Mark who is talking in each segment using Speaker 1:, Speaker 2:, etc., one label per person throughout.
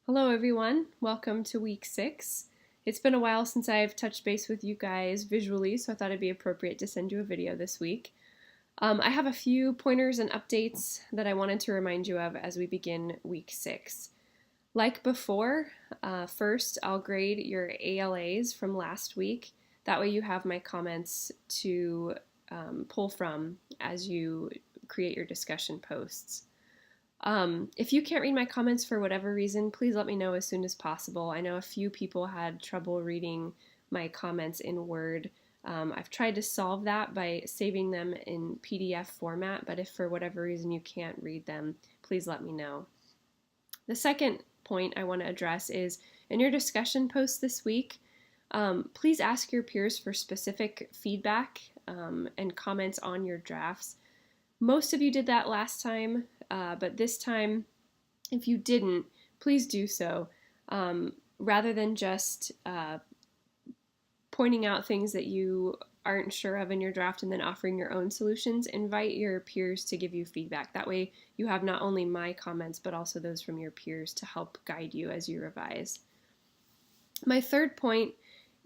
Speaker 1: Hello everyone, welcome to week 6. It's been a while since I've touched base with you guys visually, so I thought it'd be appropriate to send you a video this week. I have a few pointers and updates that I wanted to remind you of as we begin week 6. Like before, first I'll grade your ALAs from last week. That way you have my comments to pull from as you create your discussion posts. If you can't read my comments for whatever reason, please let me know as soon as possible. I know a few people had trouble reading my comments in Word. I've tried to solve that by saving them in PDF format, but if for whatever reason you can't read them, please let me know. The second point I want to address is in your discussion post this week, please ask your peers for specific feedback and comments on your drafts. Most of you did that last time, but this time, if you didn't, please do so. Rather than just pointing out things that you aren't sure of in your draft and then offering your own solutions, invite your peers to give you feedback. That way you have not only my comments, but also those from your peers to help guide you as you revise. My third point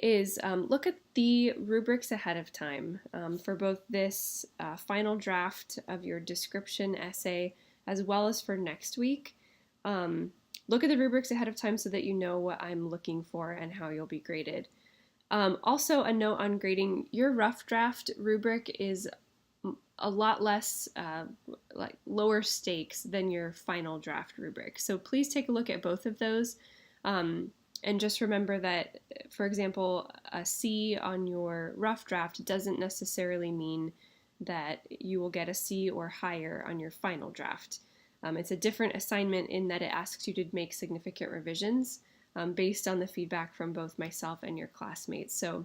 Speaker 1: is look at the rubrics ahead of time for both this final draft of your description essay as well as for next week. Look at the rubrics ahead of time so that you know what I'm looking for and how you'll be graded. Also, a note on grading, your rough draft rubric is a lot less like lower stakes than your final draft rubric. So please take a look at both of those. And just remember that, for example, a C on your rough draft doesn't necessarily mean that you will get a C or higher on your final draft. It's a different assignment in that it asks you to make significant revisions based on the feedback from both myself and your classmates. So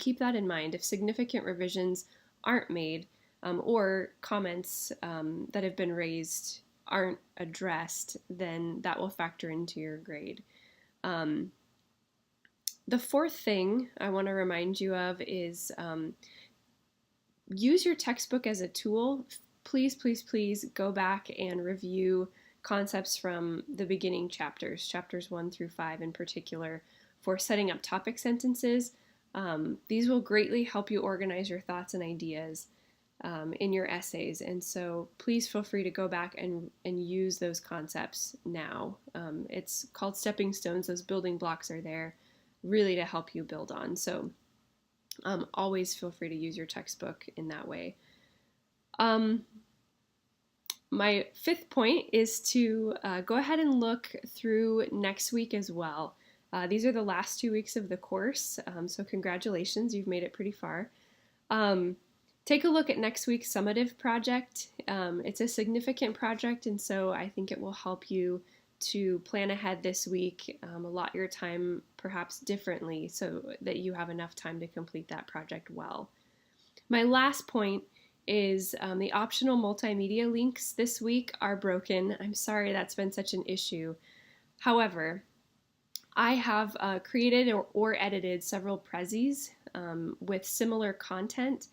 Speaker 1: keep that in mind. If significant revisions aren't made or comments that have been raised aren't addressed, then that will factor into your grade. The fourth thing I want to remind you of is use your textbook as a tool. Please, please, please go back and review concepts from the beginning chapters, chapters 1 through 5 in particular, for setting up topic sentences. These will greatly help you organize your thoughts and ideas in your essays, and so please feel free to go back and use those concepts now. It's called stepping stones. Those building blocks are there really to help you build on, so always feel free to use your textbook in that way. My fifth point is to go ahead and look through next week as well. These are the last 2 weeks of the course, so congratulations, you've made it pretty far. Take a look at next week's summative project. It's a significant project, and so I think it will help you to plan ahead this week, allot your time perhaps differently so that you have enough time to complete that project well. My last point is the optional multimedia links this week are broken. I'm sorry that's been such an issue. However, I have created or edited several prezzies with similar content.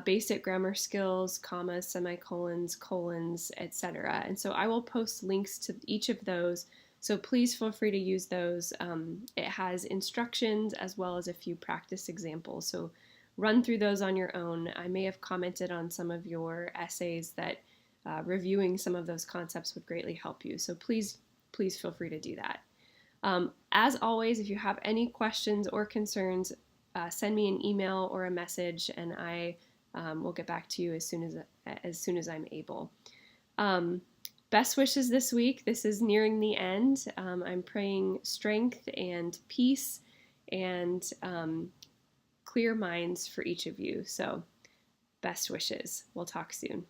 Speaker 1: Basic grammar skills, commas, semicolons, colons, etc. And so I will post links to each of those, so please feel free to use those. It has instructions as well as a few practice examples, so run through those on your own. I may have commented on some of your essays that reviewing some of those concepts would greatly help you, so please feel free to do that. As always, if you have any questions or concerns, send me an email or a message, and I will get back to you as soon as I'm able. Best wishes this week. This is nearing the end. I'm praying strength and peace and clear minds for each of you. So best wishes. We'll talk soon.